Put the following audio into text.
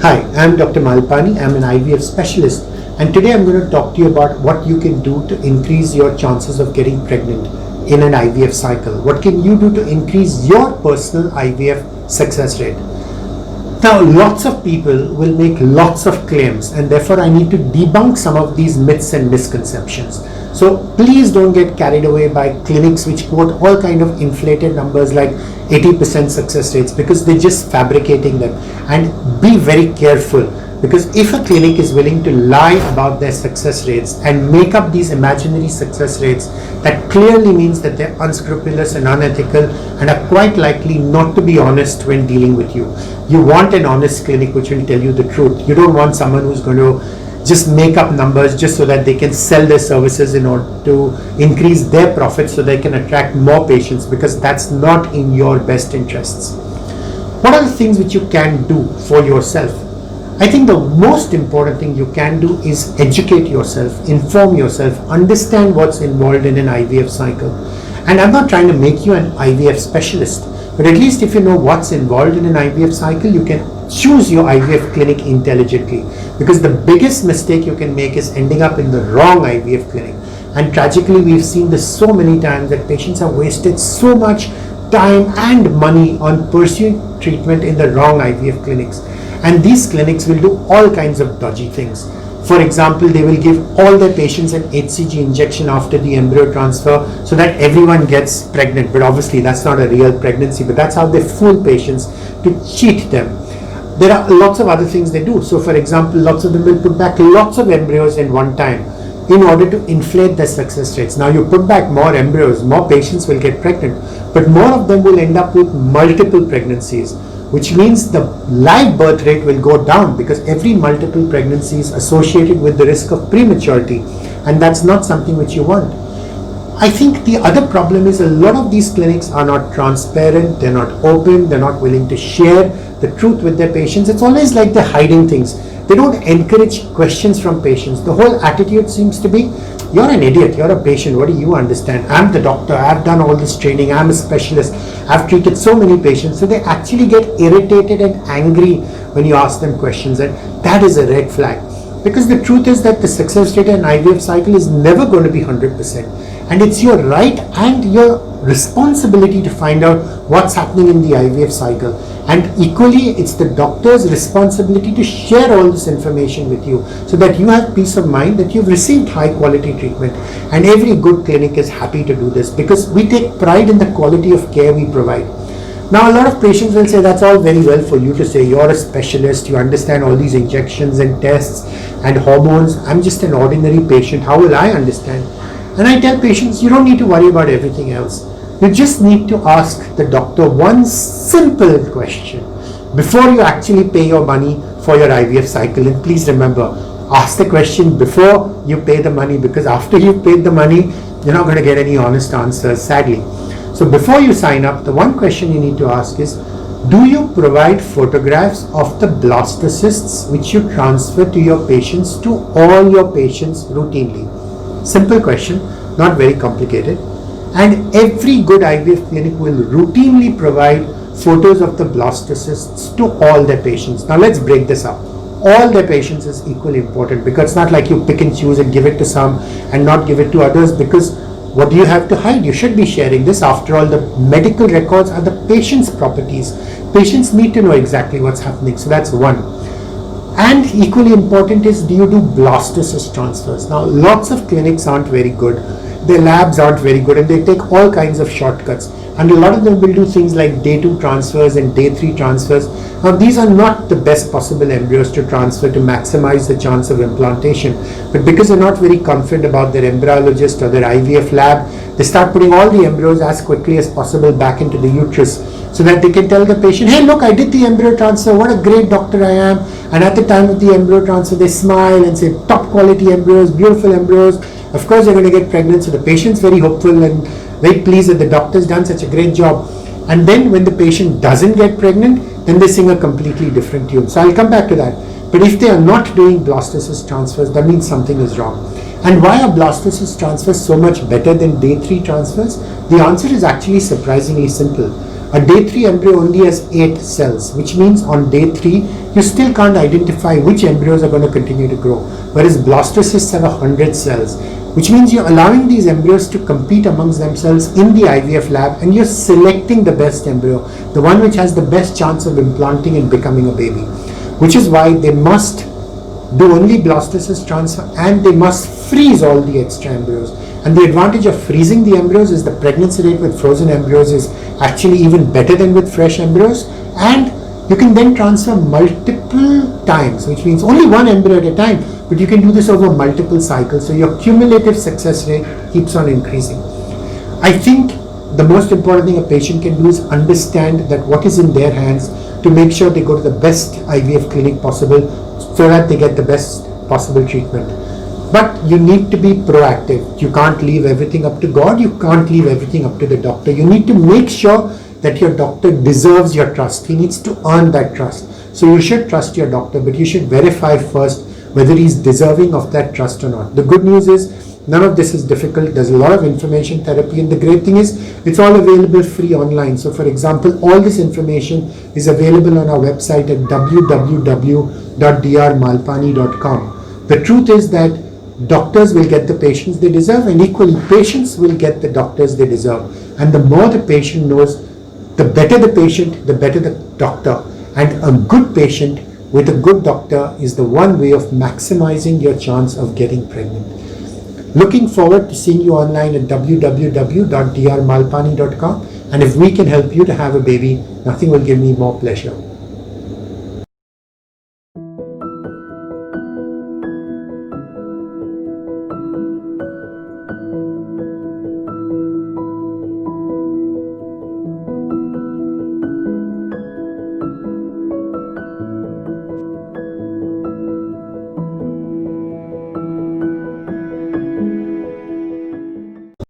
Hi, I'm Dr. Malpani. I'm an IVF specialist, and today I'm going to talk to you about what you can do to increase your chances of getting pregnant in an IVF cycle. What can you do to increase your personal IVF success rate? Now, lots of people will make lots of claims, and therefore I need to debunk some of these myths and misconceptions. So please don't get carried away by clinics which quote all kind of inflated numbers like 80% success rates, because they're just fabricating them. And be very careful, because if a clinic is willing to lie about their success rates and make up these imaginary success rates, that clearly means that they're unscrupulous and unethical and are quite likely not to be honest when dealing with you. You want an honest clinic which will tell you the truth. You don't want someone who's going to just make up numbers just so that they can sell their services in order to increase their profits so they can attract more patients, because that's not in your best interests. What are the things which you can do for yourself? I think the most important thing you can do is educate yourself, inform yourself, understand what's involved in an IVF cycle. And I'm not trying to make you an IVF specialist, but at least if you know what's involved in an IVF cycle, you can choose your IVF clinic intelligently. Because the biggest mistake you can make is ending up in the wrong IVF clinic. And tragically, we've seen this so many times that patients have wasted so much time and money on pursuing treatment in the wrong IVF clinics. And these clinics will do all kinds of dodgy things. For example, they will give all their patients an HCG injection after the embryo transfer so that everyone gets pregnant. But obviously that's not a real pregnancy, but that's how they fool patients to cheat them. There are lots of other things they do. So for example, lots of them will put back lots of embryos in one time in order to inflate their success rates. Now you put back more embryos, more patients will get pregnant, but more of them will end up with multiple pregnancies, which means the live birth rate will go down, because every multiple pregnancy is associated with the risk of prematurity, and that's not something which you want. I think the other problem is a lot of these clinics are not transparent, they're not open, they're not willing to share the truth with their patients. It's always like they're hiding things. They don't encourage questions from patients. The whole attitude seems to be, you're an idiot, you're a patient, what do you understand? I'm the doctor, I've done all this training, I'm a specialist, I've treated so many patients. So they actually get irritated and angry when you ask them questions, and that is a red flag. Because the truth is that the success rate in IVF cycle is never going to be 100%. And it's your right and your responsibility to find out what's happening in the IVF cycle. And equally, it's the doctor's responsibility to share all this information with you so that you have peace of mind that you've received high quality treatment. And every good clinic is happy to do this, because we take pride in the quality of care we provide. Now, a lot of patients will say, that's all very well for you to say, you're a specialist, you understand all these injections and tests and hormones. I'm just an ordinary patient, how will I understand? And I tell patients, you don't need to worry about everything else. You just need to ask the doctor one simple question before you actually pay your money for your IVF cycle. And please remember, ask the question before you pay the money, because after you've paid the money, you're not going to get any honest answers, sadly. So before you sign up, the one question you need to ask is, do you provide photographs of the blastocysts which you transfer to your patients, to all your patients routinely? Simple question, not very complicated. And every good IVF clinic will routinely provide photos of the blastocysts to all their patients. Now let's break this up. All their patients is equally important, because it's not like you pick and choose and give it to some and not give it to others, because what do you have to hide? You should be sharing this. After all, the medical records are the patient's properties. Patients need to know exactly what's happening. So that's one. And equally important is, do you do blastocyst transfers? Now, lots of clinics aren't very good. Their labs aren't very good, and they take all kinds of shortcuts. And a lot of them will do things like day 2 transfers and day 3 transfers. Now, these are not the best possible embryos to transfer to maximize the chance of implantation. But because they're not very confident about their embryologist or their IVF lab, they start putting all the embryos as quickly as possible back into the uterus, so that they can tell the patient, hey, look, I did the embryo transfer, what a great doctor I am. And at the time of the embryo transfer, they smile and say, top quality embryos, beautiful embryos. Of course, they're going to get pregnant. So the patient's very hopeful and very pleased that the doctor's done such a great job. And then when the patient doesn't get pregnant, then they sing a completely different tune. So I'll come back to that. But if they are not doing blastocyst transfers, that means something is wrong. And why are blastocyst transfers so much better than day 3 transfers? The answer is actually surprisingly simple. A day 3 embryo only has 8 cells, which means on day 3 you still can't identify which embryos are going to continue to grow, whereas blastocysts have 100 cells, which means you're allowing these embryos to compete amongst themselves in the IVF lab, and you're selecting the best embryo, the one which has the best chance of implanting and becoming a baby, which is why they must do only blastocyst transfer and they must freeze all the extra embryos. And the advantage of freezing the embryos is the pregnancy rate with frozen embryos is actually even better than with fresh embryos, and you can then transfer multiple times, which means only one embryo at a time, but you can do this over multiple cycles, so your cumulative success rate keeps on increasing. I think the most important thing a patient can do is understand that what is in their hands to make sure they go to the best IVF clinic possible so that they get the best possible treatment. But you need to be proactive. You can't leave everything up to God. You can't leave everything up to the doctor. You need to make sure that your doctor deserves your trust. He needs to earn that trust. So you should trust your doctor, but you should verify first whether he's deserving of that trust or not. The good news is none of this is difficult. There's a lot of information therapy, and the great thing is it's all available free online. So for example, all this information is available on our website at www.drmalpani.com. The truth is that doctors will get the patients they deserve, and equally patients will get the doctors they deserve. And the more the patient knows, the better the patient, the better the doctor. And a good patient with a good doctor is the one way of maximizing your chance of getting pregnant. Looking forward to seeing you online at www.drmalpani.com, and if we can help you to have a baby, nothing will give me more pleasure.